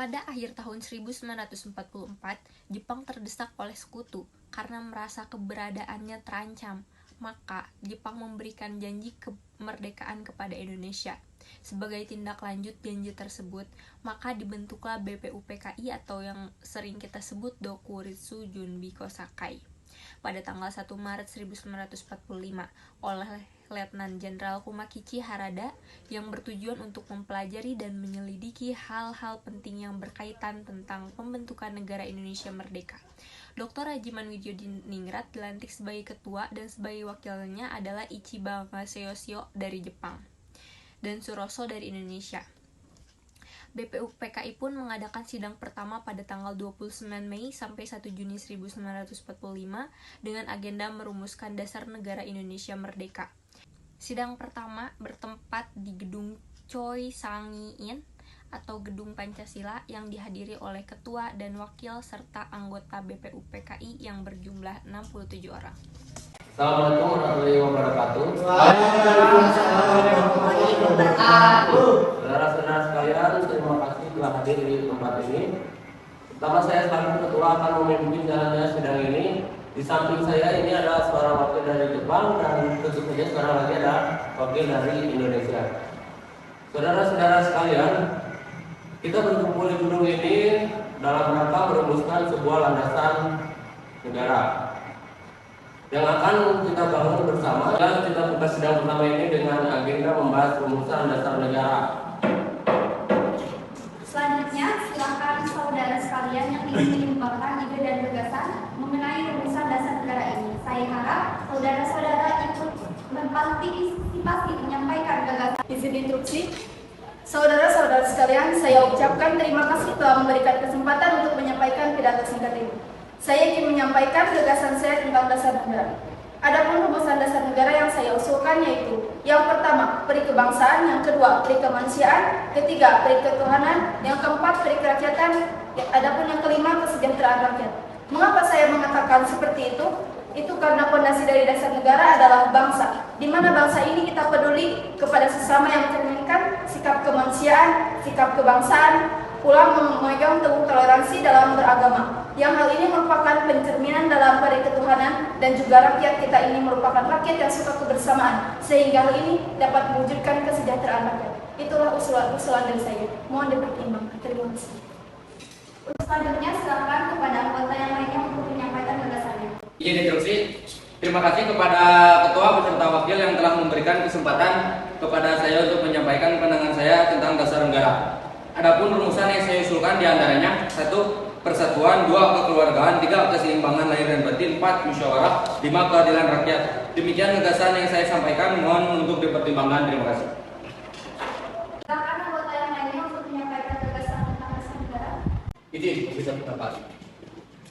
Pada akhir tahun 1944, Jepang terdesak oleh sekutu karena merasa keberadaannya terancam. Maka, Jepang memberikan janji kemerdekaan kepada Indonesia. Sebagai tindak lanjut janji tersebut, maka dibentuklah BPUPKI atau yang sering kita sebut Dokuritsu Junbi Kosakai pada tanggal 1 Maret 1945 oleh Letnan Jenderal Kumakichi Harada yang bertujuan untuk mempelajari dan menyelidiki hal-hal penting yang berkaitan tentang pembentukan negara Indonesia merdeka. Dr. Rajiman Widyodiningrat dilantik sebagai ketua dan sebagai wakilnya adalah Ichiban Seyoshio dari Jepang dan Suroso dari Indonesia. BPUPKI pun mengadakan sidang pertama pada tanggal 29 Mei sampai 1 Juni 1945 dengan agenda merumuskan dasar negara Indonesia merdeka. Sidang pertama bertempat di Gedung Choi Sang-in atau Gedung Pancasila yang dihadiri oleh ketua dan wakil serta anggota BPUPKI yang berjumlah 67 orang. Assalamualaikum warahmatullahi wabarakatuh. Waalaikumsalam warahmatullahi wabarakatuh. Saudara-saudara sekalian, terima kasih telah hadir di tempat ini. Pertama, saya selaku ketua akan memimpin jalannya sidang ini. Di samping saya ini adalah seorang wakil dari Jepang dan tentu saja seorang lagi adalah wakil dari Indonesia. Saudara-saudara sekalian, kita berkumpul di gedung ini dalam rangka merumuskan sebuah landasan negara yang akan kita bangun bersama. Dan kita buka sidang pertama ini dengan agenda membahas rumusan dasar negara. Selanjutnya, silakan saudara sekalian yang ingin menyumbangkan ide dan gagasan mengenai rumusan dasar negara ini. Saya harap saudara-saudara ikut berpartisipasi menyampaikan gagasan. Izin instruksi. Saudara-saudara sekalian, saya ucapkan terima kasih telah memberikan kesempatan untuk menyampaikan pidato singkat ini. Saya ingin menyampaikan gagasan saya tentang dasar negara. Adapun rumusan dasar negara yang saya usulkan yaitu: yang pertama, peri kebangsaan; yang kedua, peri kemanusiaan; ketiga, peri ketuhanan; yang keempat, peri kerakyatan; adapun yang kelima, kesejahteraan rakyat. Mengapa saya mengatakan seperti itu? Itu karena fondasi dari dasar negara adalah bangsa, di mana bangsa ini kita peduli kepada sesama yang mencerminkan sikap kemanusiaan, sikap kebangsaan, pula memegang teguh toleransi dalam beragama. Yang hal ini merupakan pencerminan dalam peri ketuhanan, dan juga rakyat kita ini merupakan rakyat yang suka kebersamaan, sehingga hal ini dapat mewujudkan kesejahteraan rakyat. Itulah usulan dari saya. Mohon dipertimbangkan. Terima kasih. Selanjutnya, silakan kepada anggota yang lainnya untuk menyampaikan gagasannya. Izin instruksi. Terima kasih kepada ketua beserta wakil yang telah memberikan kesempatan kepada saya untuk menyampaikan pandangan saya tentang dasar negara. Adapun rumusan yang saya usulkan diantaranya: 1. Persatuan; 2. Kekeluargaan; 3. Keseimbangan lahir dan batin; 4. Musyawarah; 5. Keadilan rakyat. Demikian gagasan yang saya sampaikan, mohon untuk dipertimbangkan. Terima kasih. Silakan anggota yang lainnya untuk menyampaikan gagasan tentang dasar negara. Izin bisa pendapat.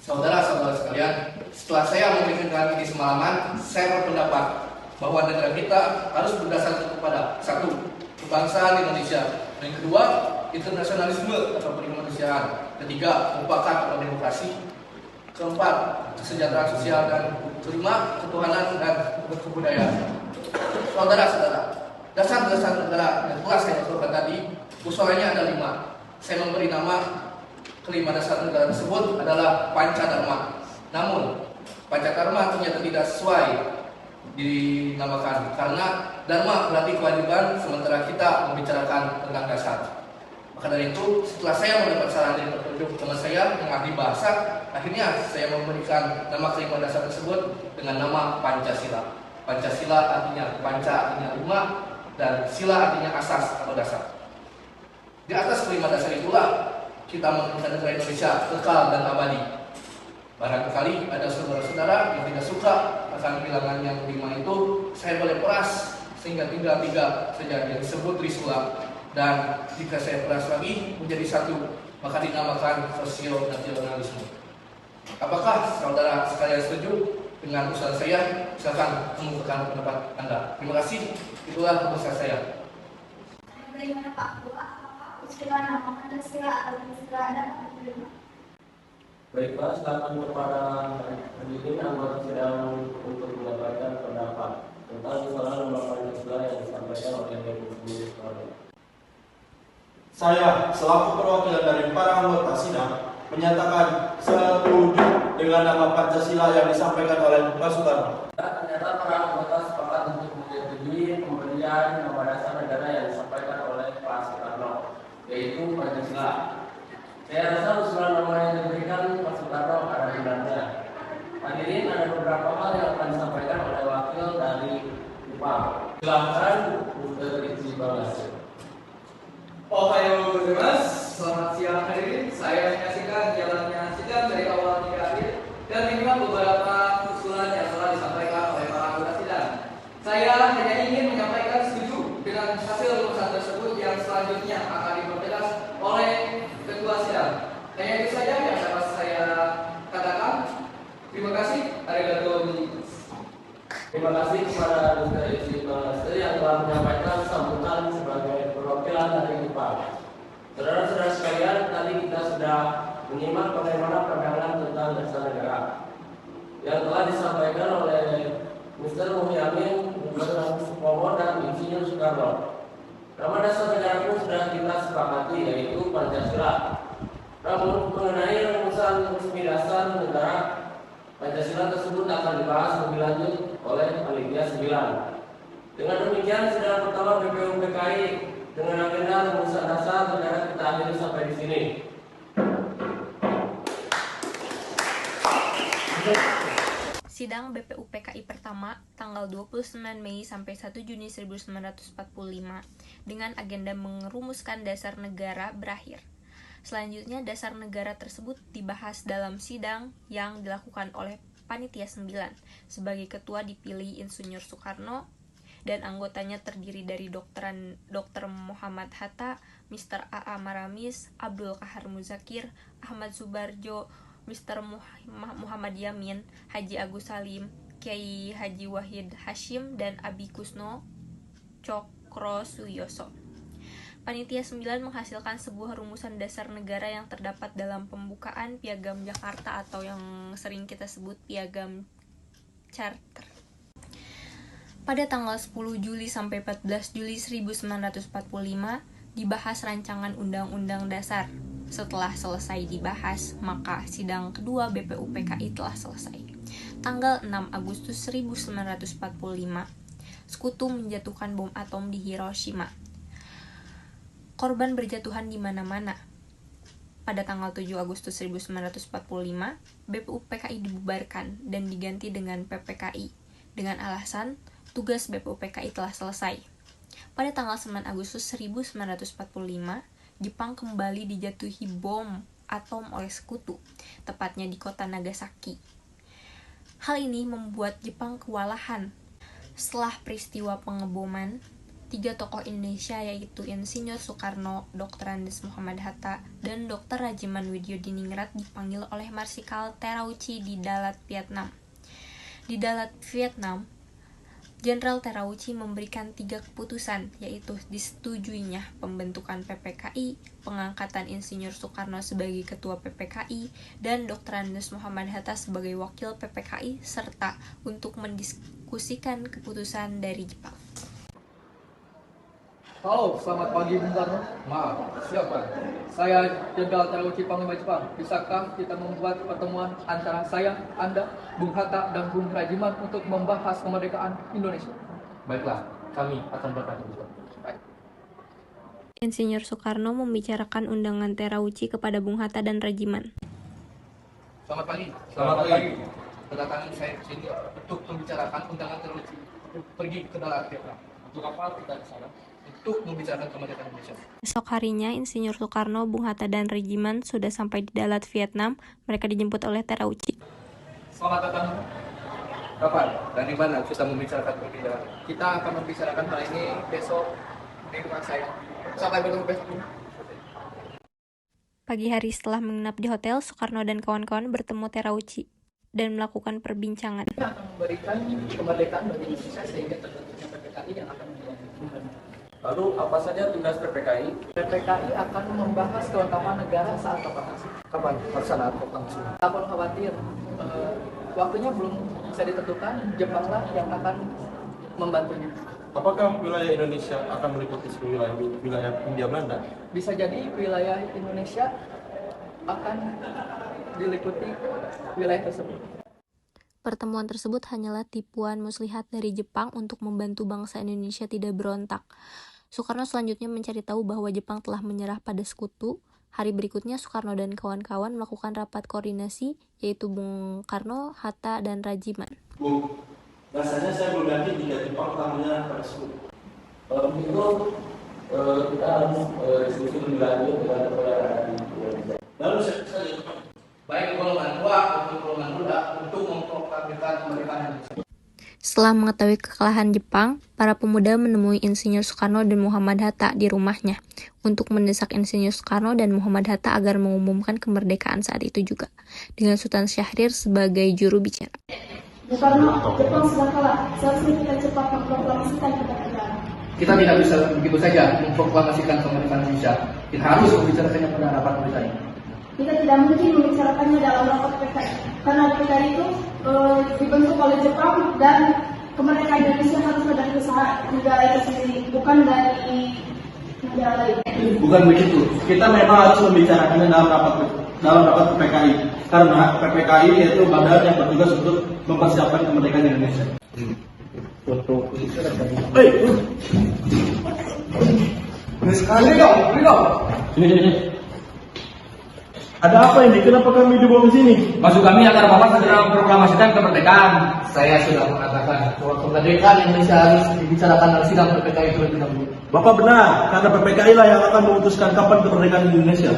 Saudara-saudara sekalian, setelah saya memikirkan ini semalaman, saya berpendapat bahwa negara kita harus berdasarkan kepada: 1. Kebangsaan Indonesia; dan kedua, internasionalisme atau kemanusiaan; ketiga, mufakat atau demokrasi; keempat, kesejahteraan sosial; dan kelima, ketuhanan dan kebudayaan. Saudara-saudara, dasar-dasar negara yang telah saya usulkan tadi, usulannya ada 5. Saya memberi nama kelima dasar negara tersebut adalah Pancadharma. Namun, Pancadharma ternyata tidak sesuai dinamakan karena dharma berarti kewajiban, sementara kita membicarakan tentang dasar. Maka dari itu, setelah saya mendapat saran dari petunjuk teman saya yang ahli bahasa, akhirnya saya memberikan nama kelima dasar tersebut dengan nama Pancasila. Pancasila artinya panca, artinya 5, dan sila artinya asas atau dasar. Di atas kelima dasar itulah kita menginginkan negara Indonesia kekal dan abadi. Barangkali ada saudara-saudara yang tidak suka akan bilangan yang 5 itu, saya boleh peras sehingga tinggal 3 saja yang disebut Trisula. Dan jika saya peras lagi menjadi 1, maka dinamakan sosionasionalisme. Apakah saudara sekalian setuju dengan usulan saya? Silakan mengemukakan pendapat Anda. Terima kasih. Itulah usulan saya. Bagaimana Pak? Usulan apa? Pancasila atau Trisula dan apa? Baiklah, silakan kepada hadirin anggota sidang untuk mendapatkan pendapat tentang usulan nomor Pancasila yang disampaikan oleh Ibu Sekalian. Saya selaku perwakilan dari para anggota sidang menyatakan setuju dengan nama Pancasila yang disampaikan oleh Pak Soekarno. Ternyata para anggota sepakat untuk menyetujui pemberian nama dasar negara yang disampaikan oleh Pak Soekarno, yaitu Pancasila. Saya rasa usulan nama yang diberikan Pak Soekarno ada benarnya. Hadirin, ada beberapa hal yang akan disampaikan oleh wakil dari Jepang. Silakan, Dr. Itzi Balas. Ohayo gozaimasu. Selamat siang hadirin. Saya menyaksikan jalannya sidang dari awal hingga akhir dan menyimak beberapa usulan yang telah disampaikan oleh para anggota sidang. Saya hanya ingin menyampaikan setuju dengan hasil rumusan tersebut yang selanjutnya akan dipertegas oleh ketua sidang. Hanya itu saja yang dapat saya katakan. Terima kasih. Arigatou gozaimasu. Terima kasih kepada Dr. Itzi Balas yang telah menyampaikan sambutan sebagai perwakilan dari Jepang. Saudara-saudara sekalian, tadi kita sudah menyimak bagaimana pandangan tentang dasar negara yang telah disampaikan oleh Mr. Muhyamin, Gubernur Supomo, dan Insinyur Soekarno. Nama dasar negara pun sudah kita sepakati, yaitu Pancasila. Namun mengenai rumusan resmi dasar negara, Pancasila tersebut akan dibahas lebih lanjut oleh Panitia 9. Dengan demikian, sidang pertama BPUPKI dengan agenda rumusan dasar negara kita akhiri sampai di sini. Sidang BPUPKI pertama tanggal 29 Mei sampai 1 Juni 1945 dengan agenda merumuskan dasar negara berakhir. Selanjutnya, dasar negara tersebut dibahas dalam sidang yang dilakukan oleh Panitia 9. Sebagai ketua dipilih Insinyur Soekarno dan anggotanya terdiri dari Dr. Muhammad Hatta, Mr. A.A. Maramis, Abdul Qahar Muzakir, Ahmad Subarjo, Mr. Muhammad Yamin, Haji Agus Salim, Kiai Haji Wahid Hashim, dan Abi Kusno Cokro Suyoso. Panitia 9 menghasilkan sebuah rumusan dasar negara yang terdapat dalam pembukaan Piagam Jakarta atau yang sering kita sebut Piagam Charter. Pada tanggal 10 Juli sampai 14 Juli 1945 dibahas rancangan Undang-Undang Dasar. Setelah selesai dibahas, maka sidang kedua BPUPKI telah selesai. Tanggal 6 Agustus 1945, Sekutu menjatuhkan bom atom di Hiroshima. Korban berjatuhan di mana-mana. Pada tanggal 7 Agustus 1945, BPUPKI dibubarkan dan diganti dengan PPKI dengan alasan tugas BPUPKI telah selesai. Pada tanggal 9 Agustus 1945, Jepang kembali dijatuhi bom atom oleh Sekutu, tepatnya di kota Nagasaki. Hal ini membuat Jepang kewalahan. Setelah peristiwa pengeboman, 3 tokoh Indonesia yaitu Insinyur Soekarno, Dr. Andes Muhammad Hatta, dan Dr. Rajiman Widyodiningrat dipanggil oleh Marsikal Terauchi di Dalat, Vietnam. Di Dalat, Vietnam, Jenderal Terauchi memberikan 3 keputusan, yaitu disetujuinya pembentukan PPKI, pengangkatan Insinyur Soekarno sebagai Ketua PPKI, dan Dr. Andes Muhammad Hatta sebagai Wakil PPKI, serta untuk mendiskusikan keputusan dari Jepang. Halo, selamat pagi Bung Karno. Maaf, siapa? Saya Jenderal Terauchi Panglima Jepang. Bisakah kita membuat pertemuan antara saya, Anda, Bung Hatta, dan Bung Rajiman untuk membahas kemerdekaan Indonesia? Baiklah, kami akan bertanya. Insinyur Soekarno membicarakan undangan Terauchi kepada Bung Hatta dan Rajiman. Selamat pagi. Selamat pagi. Kedatangan saya ke sini untuk membicarakan undangan Terauchi untuk pergi ke Dalat, Vietnam. Untuk apa kita ke sana? Untuk membicarakan kemerdekaan Indonesia. Esok harinya, Insinyur Soekarno, Bung Hatta, dan Rajiman sudah sampai di Dalat, Vietnam. Mereka dijemput oleh Terauchi. Selamat datang. Kapan dan di mana kita membicarakan perbincangan? Kita akan membicarakan hal ini besok di rumah saya. Sampai bertemu besok. Pagi hari setelah menginap di hotel, Soekarno dan kawan-kawan bertemu Terauchi dan melakukan perbincangan. Kita akan memberikan kemerdekaan bagi Indonesia sehingga terbentuknya PPKI yang akan menjadi. Lalu apa saja tugas PPKI? PPKI akan membahas kelengkapan negara saat proklamasi. Kapan pelaksanaan proklamasi? Tak perlu khawatir, waktunya belum bisa ditentukan. Jepanglah yang akan membantunya. Apakah wilayah Indonesia akan meliputi seluruh wilayah Hindia Belanda? Bisa jadi wilayah Indonesia akan diliputi wilayah tersebut. Pertemuan tersebut hanyalah tipuan muslihat dari Jepang untuk membantu bangsa Indonesia tidak berontak. Soekarno selanjutnya mencari tahu bahwa Jepang telah menyerah pada Sekutu. Hari berikutnya Soekarno dan kawan-kawan melakukan rapat koordinasi, yaitu Bung Karno, Hatta, dan Rajiman. Bu, rasanya saya belum yakin jika Jepang telah menyerah pada Sekutu. Kalau begitu kita harus diskusi lebih lanjut dengan saudara Indonesia. Lalu saya Baik golongan tua maupun golongan muda untuk memproklamirkan kemerdekaan Indonesia. Setelah mengetahui kekalahan Jepang, para pemuda menemui Insinyur Soekarno dan Muhammad Hatta di rumahnya untuk mendesak Insinyur Soekarno dan Muhammad Hatta agar mengumumkan kemerdekaan saat itu juga, dengan Sultan Syahrir sebagai juru bicara. Bung Karno, Jepang sudah kalah. Seharusnya kita cepat memproklamasikan kemerdekaan. Kita tidak bisa begitu saja memproklamasikan kemerdekaan Indonesia. Kita harus membicarakannya pada rapat PKI. Kita tidak mungkin membicarakannya dalam rapat PKI, karena PKI itu dibentuk oleh Jepang dan kemerdekaan Indonesia harus dari usaha negara itu sendiri, bukan dari negara lain. bukan begitu. Kita memang harus membicarakannya dalam rapat PPKI, karena PPKI yaitu badan yang bertugas untuk mempersiapkan kemerdekaan Indonesia. Sekali dong. Ada apa ini? Kenapa kami dibawa ke sini? Maksud kami agar Bapak segera memproklamasikan kemerdekaan. Saya sudah mengatakan bahwa kemerdekaan Indonesia harus dibicarakan dalam sidang PPKI terlebih dahulu. Bapak benar, karena PPKI lah yang akan memutuskan kapan kemerdekaan Indonesia.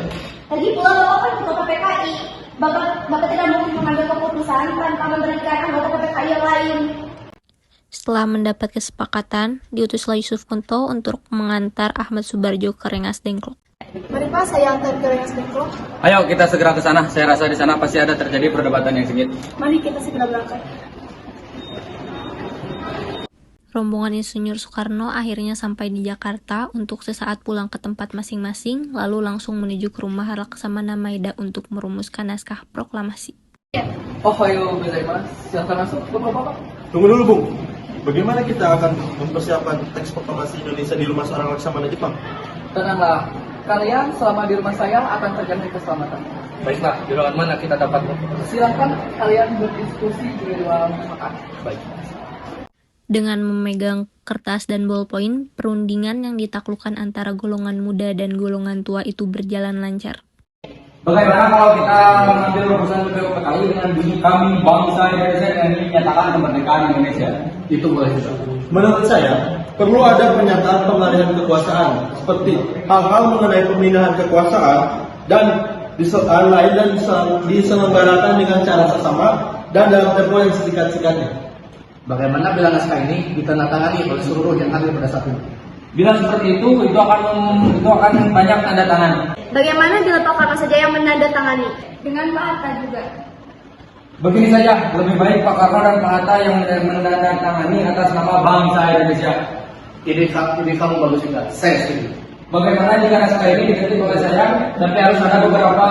Lagi pula Bapak kan ketua PPKI. Bapak tidak mungkin mengambil keputusan tanpa memberikan anggota PPKI yang lain. Setelah mendapat kesepakatan, diutuslah Yusuf Kunto untuk mengantar Ahmad Subarjo ke Rengas Dengklok. Mari Pak, saya antar ke Rengas Dengklok. Ayo kita segera ke sana. Saya rasa di sana pasti ada terjadi perdebatan yang sengit. Mari kita segera berangkat. Rombongan Insinyur Soekarno akhirnya sampai di Jakarta untuk sesaat pulang ke tempat masing-masing, lalu langsung menuju ke rumah Laksamana Maeda untuk merumuskan naskah proklamasi. Oh, ayo Mas, silakan masuk. Bapak. Tunggu dulu, Bung. Bagaimana kita akan mempersiapkan teks proklamasi Indonesia di rumah seorang laksamana Jepang? Tenanglah, kalian selama di rumah saya akan terjamin keselamatan. Baiklah, di ruangan mana kita dapat? Silakan kalian berdiskusi di ruang makan. Baik. Dengan memegang kertas dan ballpoint, perundingan yang ditaklukkan antara golongan muda dan golongan tua itu berjalan lancar. Bagaimana kalau kita mengambil rumusan PPKI dengan bunyi kami bangsa Indonesia dengan dinyatakan kemerdekaan Indonesia? Itu boleh juga. Menurut saya, perlu ada pernyataan pengalihan kekuasaan, seperti hal-hal mengenai pemindahan kekuasaan dan lain dan diselenggarakan dengan cara seksama dan dalam tempo yang singkat-singkatnya. Bagaimana bila naskah ini ditandatangani oleh seluruh yang hadir pada saat ini? Bila seperti itu akan banyak tanda tangan. Bagaimana bila Pak Karno saja yang menandatangani? Dengan Pak Hatta juga. Begini saja, lebih baik Pak Karno dan Pak Hatta yang menandatangani atas nama bangsa Indonesia. Ide kamu bagus juga. Saya setuju. Bagaimana jika naskah ini dikritik oleh saya, tapi harus ada beberapa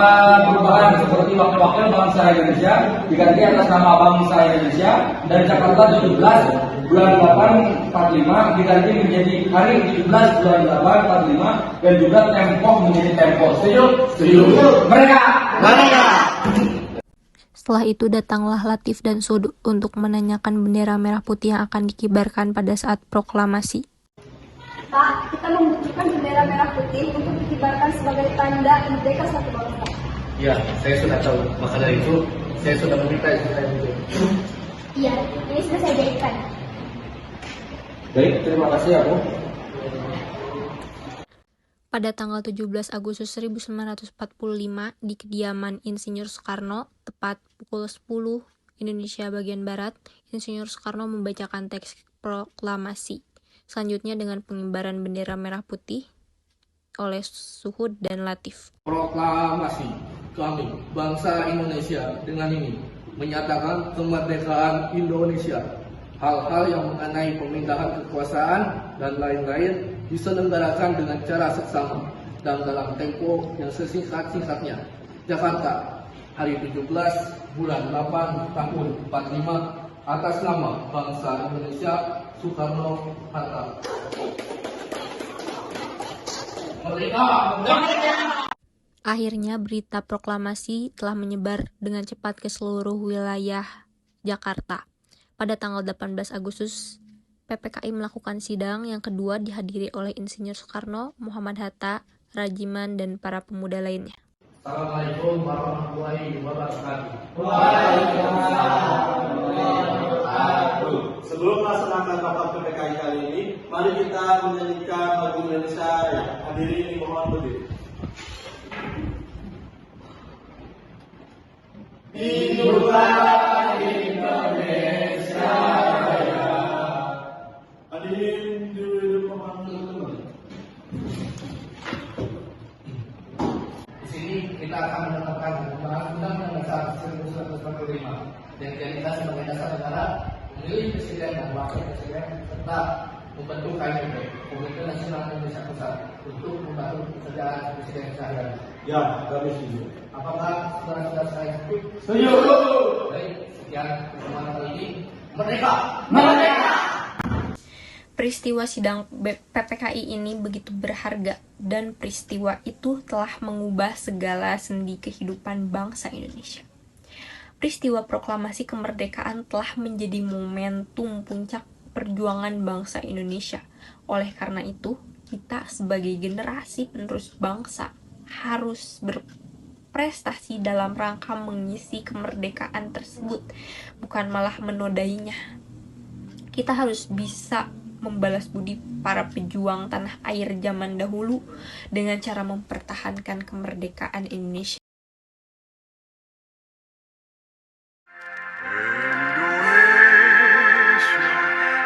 perubahan seperti wakil-wakil bangsa Indonesia diganti atas nama bangsa Indonesia dari Jakarta 17 bulan 8 45 diganti menjadi hari 17 bulan 8 45 dan juga tempo menjadi tempo. Setuju? Setuju. Mereka. Setelah itu datanglah Latif dan Sud untuk menanyakan bendera merah putih yang akan dikibarkan pada saat proklamasi. Pak, kita membutuhkan bendera merah putih untuk dikibarkan sebagai tanda merdeka suatu bangsa. Ya, saya sudah tahu. Maka dari itu, saya sudah meminta istri saya untuk. Iya, ini sudah saya jadikan. Baik, terima kasih ya, Bu. Pada tanggal 17 Agustus 1945 di kediaman Insinyur Soekarno, tepat pukul 10 Indonesia bagian Barat, Insinyur Soekarno membacakan teks proklamasi. Selanjutnya dengan pengibaran bendera merah putih oleh Suhud dan Latif. Proklamasi kami, bangsa Indonesia, dengan ini menyatakan kemerdekaan Indonesia. Hal-hal yang mengenai pemindahan kekuasaan dan lain-lain diselenggarakan dengan cara seksama dan dalam tempo yang sesingkat-singkatnya. Jakarta, hari 17 bulan 8 tahun 45 atas nama bangsa Indonesia Soekarno-Hatta. Merdeka! Akhirnya berita proklamasi telah menyebar dengan cepat ke seluruh wilayah Jakarta. Pada tanggal 18 Agustus, PPKI melakukan sidang yang kedua dihadiri oleh Insinyur Soekarno, Muhammad Hatta, Rajiman, dan para pemuda lainnya. Assalamualaikum warahmatullahi wabarakatuh. Sebelum melaksanakan rapat PPKI kali ini, mari kita menyanyikan lagu Indonesia Raya. Hadirin dimohon berdiri. Hiduplah Indonesia Raya. Hadirin duduk kembali. Di sini kita akan menetapkan Undang-Undang Dasar 1945 dan dijadikan sebagai dasar negara, memilih presiden dan wakil presiden serta membentuk KIP, Komite Nasional Indonesia Pusat, untuk membantu pekerjaan presiden sehari-hari. Ya, kami setuju. Apakah saudara-saudara saya setuju? Setuju. Baik, sekian pertemuan kali ini. Merdeka! Peristiwa sidang PPKI ini begitu berharga, dan peristiwa itu telah mengubah segala sendi kehidupan bangsa Indonesia. Peristiwa proklamasi kemerdekaan telah menjadi momentum puncak perjuangan bangsa Indonesia. Oleh karena itu, kita sebagai generasi penerus bangsa harus berprestasi dalam rangka mengisi kemerdekaan tersebut, bukan malah menodainya. Kita harus bisa membalas budi para pejuang tanah air zaman dahulu dengan cara mempertahankan kemerdekaan Indonesia. Indonesia,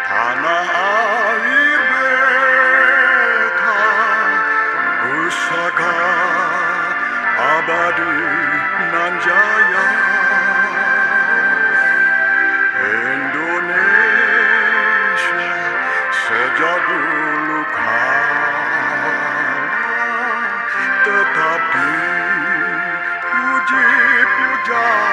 tanah air beta, pusaka abadi nan jaya. Indonesia sejak dulu kala tetap dipuji-puja.